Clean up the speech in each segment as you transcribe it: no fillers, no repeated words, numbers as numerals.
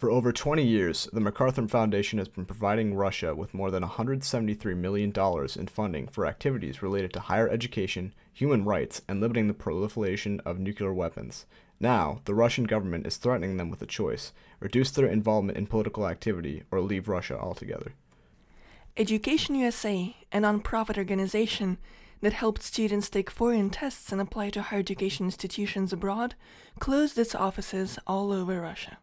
For over 20 years, the MacArthur Foundation has been providing Russia with more than $173 million in funding for activities related to higher education, human rights, and limiting the proliferation of nuclear weapons. Now, the Russian government is threatening them with a choice: reduce their involvement in political activity or leave Russia altogether. Education USA, a non-profit organization that helped students take foreign tests and apply to higher education institutions abroad, closed its offices all over Russia.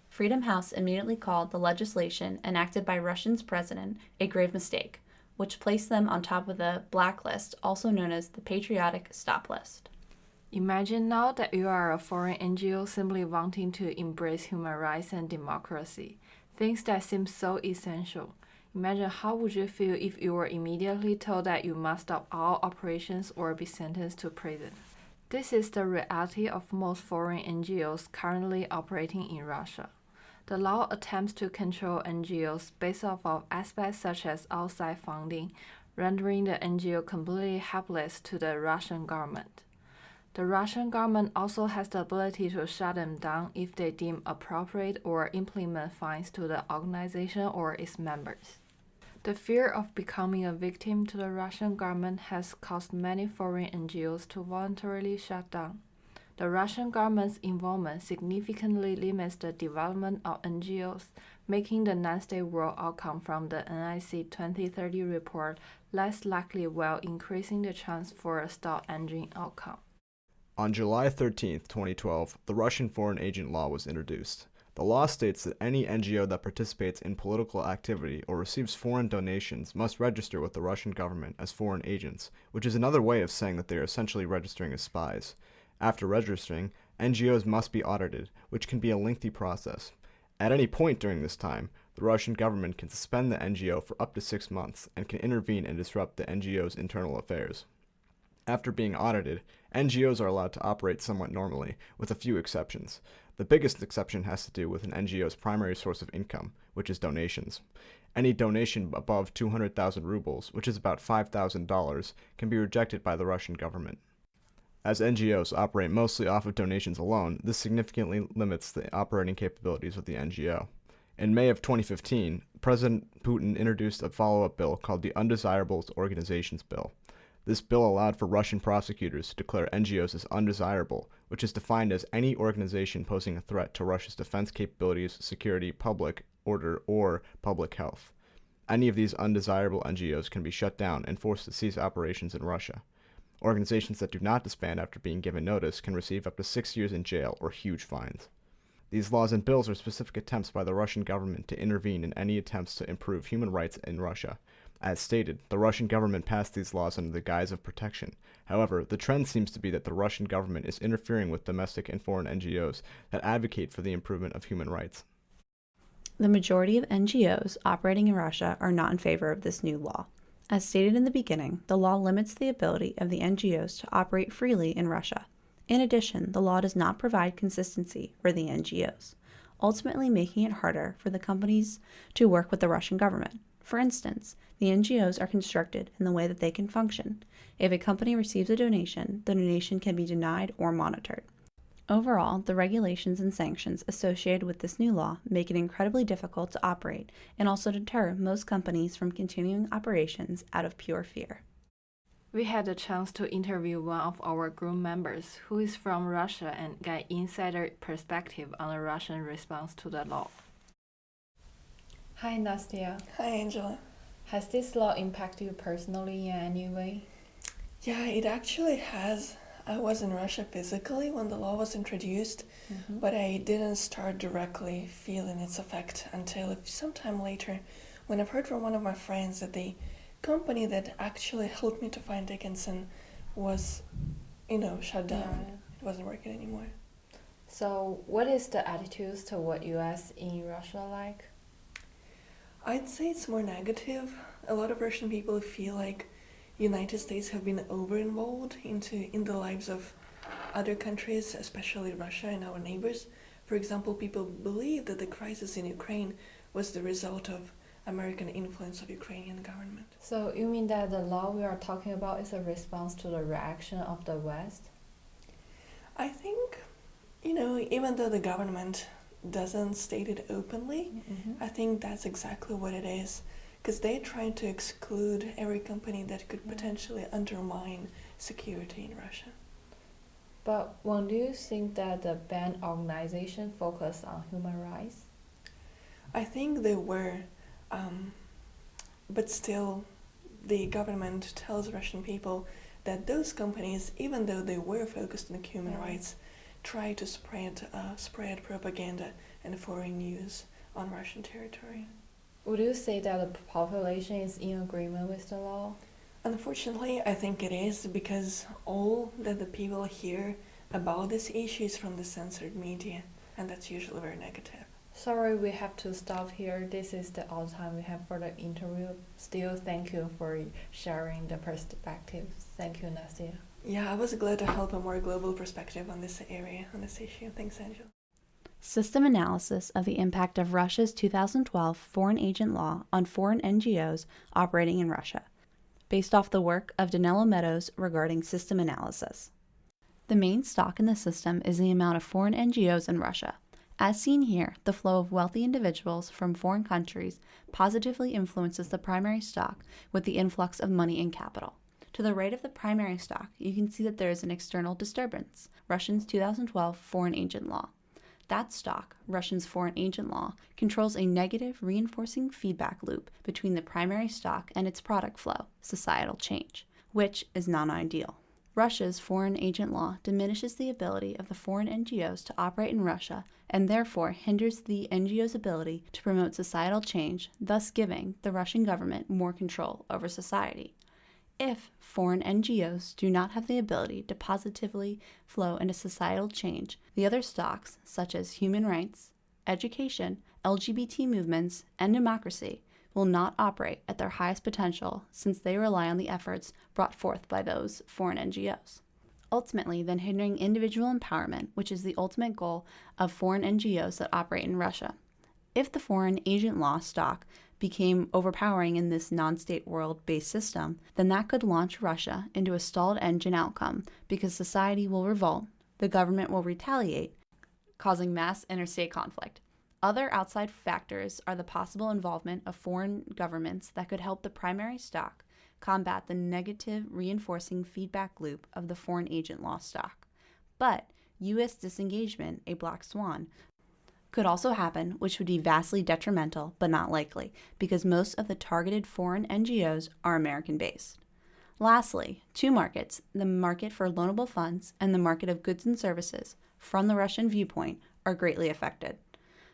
Freedom House immediately called the legislation enacted by Russia's president a grave mistake, which placed them on top of the blacklist, also known as the Patriotic Stop List. Imagine now that you are a foreign NGO simply wanting to embrace human rights and democracy, things that seem so essential. Imagine how would you feel if you were immediately told that you must stop all operations or be sentenced to prison. This is the reality of most foreign NGOs currently operating in Russia. The law attempts to control NGOs based off of aspects such as outside funding, rendering the NGO completely helpless to the Russian government. The Russian government also has the ability to shut them down if they deem appropriate or implement fines to the organization or its members. The fear of becoming a victim to the Russian government has caused many foreign NGOs to voluntarily shut down. The Russian government's involvement significantly limits the development of NGOs, making the non-state world outcome from the NIC 2030 report less likely while increasing the chance for a stop engine outcome. On July 13, 2012, the Russian Foreign Agent Law was introduced. The law states that any NGO that participates in political activity or receives foreign donations must register with the Russian government as foreign agents, which is another way of saying that they are essentially registering as spies. After registering, NGOs must be audited, which can be a lengthy process. At any point during this time, the Russian government can suspend the NGO for up to 6 months and can intervene and disrupt the NGO's internal affairs. After being audited, NGOs are allowed to operate somewhat normally, with a few exceptions. The biggest exception has to do with an NGO's primary source of income, which is donations. Any donation above 200,000 rubles, which is about $5,000, can be rejected by the Russian government. As NGOs operate mostly off of donations alone, this significantly limits the operating capabilities of the NGO. In May of 2015, President Putin introduced a follow-up bill called the Undesirables Organizations Bill. This bill allowed for Russian prosecutors to declare NGOs as undesirable, which is defined as any organization posing a threat to Russia's defense capabilities, security, public order, or public health. Any of these undesirable NGOs can be shut down and forced to cease operations in Russia. Organizations that do not disband after being given notice can receive up to 6 years in jail or huge fines. These laws and bills are specific attempts by the Russian government to intervene in any attempts to improve human rights in Russia. As stated, the Russian government passed these laws under the guise of protection. However, the trend seems to be that the Russian government is interfering with domestic and foreign NGOs that advocate for the improvement of human rights. The majority of NGOs operating in Russia are not in favor of this new law. As stated in the beginning, the law limits the ability of the NGOs to operate freely in Russia. In addition, the law does not provide consistency for the NGOs, ultimately making it harder for the companies to work with the Russian government. For instance, the NGOs are constructed in the way that they can function. If a company receives a donation, the donation can be denied or monitored. Overall, the regulations and sanctions associated with this new law make it incredibly difficult to operate and also deter most companies from continuing operations out of pure fear. We had the chance to interview one of our group members who is from Russia and get insider perspective on the Russian response to the law. Hi, Nastia. Hi, Angela. Has this law impacted you personally in any way? Yeah, it actually has. I was in Russia physically when the law was introduced, but I didn't start directly feeling its effect until sometime later when I've heard from one of my friends that the company that actually helped me to find Dickinson was, shut down. Yeah. It wasn't working anymore. So what is the attitudes toward US in Russia like? I'd say it's more negative. A lot of Russian people feel like United States have been over-involved in the lives of other countries, especially Russia and our neighbors. For example, people believe that the crisis in Ukraine was the result of American influence of Ukrainian government. So you mean that the law we are talking about is a response to the reaction of the West? I think, even though the government doesn't state it openly, I think that's exactly what it is. Because they try to exclude every company that could potentially undermine security in Russia. But when do you think that the banned organization focused on human rights? I think they were, but still, the government tells Russian people that those companies, even though they were focused on human rights, try to spread propaganda and foreign news on Russian territory. Would you say that the population is in agreement with the law? Unfortunately, I think it is, because all that the people hear about this issue is from the censored media, and that's usually very negative. Sorry, we have to stop here. This is the all time we have for the interview. Still, thank you for sharing the perspective. Thank you, Nastia. Yeah, I was glad to help a more global perspective on this area, on this issue. Thanks, Angela. System analysis of the impact of Russia's 2012 foreign agent law on foreign NGOs operating in Russia, based off the work of Danilo Meadows regarding system analysis. The main stock in the system is the amount of foreign NGOs in Russia. As seen here, the flow of wealthy individuals from foreign countries positively influences the primary stock with the influx of money and capital. To the right of the primary stock, you can see that there is an external disturbance, Russia's 2012 foreign agent law. That stock, Russia's foreign agent law, controls a negative reinforcing feedback loop between the primary stock and its product flow, societal change, which is non-ideal. Russia's foreign agent law diminishes the ability of the foreign NGOs to operate in Russia and therefore hinders the NGOs' ability to promote societal change, thus giving the Russian government more control over society. If foreign NGOs do not have the ability to positively flow into societal change, the other stocks, such as human rights, education, LGBT movements, and democracy, will not operate at their highest potential since they rely on the efforts brought forth by those foreign NGOs. Ultimately, then hindering individual empowerment, which is the ultimate goal of foreign NGOs that operate in Russia. If the foreign agent law stock became overpowering in this non-state world-based system, then that could launch Russia into a stalled engine outcome because society will revolt, the government will retaliate, causing mass interstate conflict. Other outside factors are the possible involvement of foreign governments that could help the primary stock combat the negative reinforcing feedback loop of the foreign agent law stock. But U.S. disengagement, a black swan, could also happen, which would be vastly detrimental, but not likely, because most of the targeted foreign NGOs are American-based. Lastly, two markets, the market for loanable funds and the market of goods and services, from the Russian viewpoint, are greatly affected.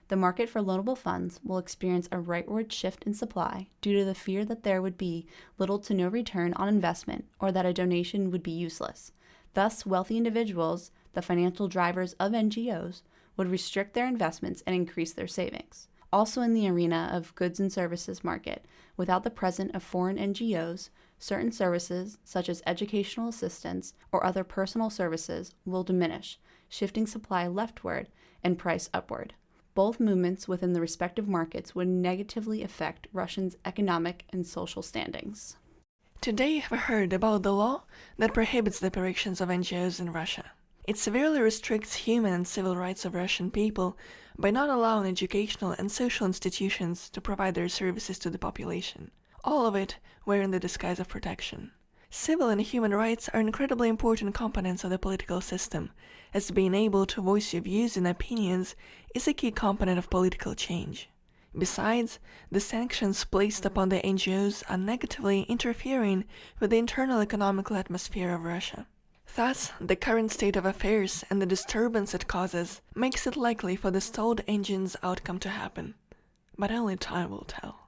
The market for loanable funds will experience a rightward shift in supply due to the fear that there would be little to no return on investment or that a donation would be useless. Thus, wealthy individuals, the financial drivers of NGOs, would restrict their investments and increase their savings. Also in the arena of goods and services market, without the presence of foreign NGOs, certain services, such as educational assistance or other personal services, will diminish, shifting supply leftward and price upward. Both movements within the respective markets would negatively affect Russians' economic and social standings. Today you have heard about the law that prohibits the operations of NGOs in Russia. It severely restricts human and civil rights of Russian people by not allowing educational and social institutions to provide their services to the population, all of it wearing the disguise of protection. Civil and human rights are incredibly important components of the political system, as being able to voice your views and opinions is a key component of political change. Besides, the sanctions placed upon the NGOs are negatively interfering with the internal economical atmosphere of Russia. Thus, the current state of affairs and the disturbance it causes makes it likely for the stalled engine's outcome to happen. But only time will tell.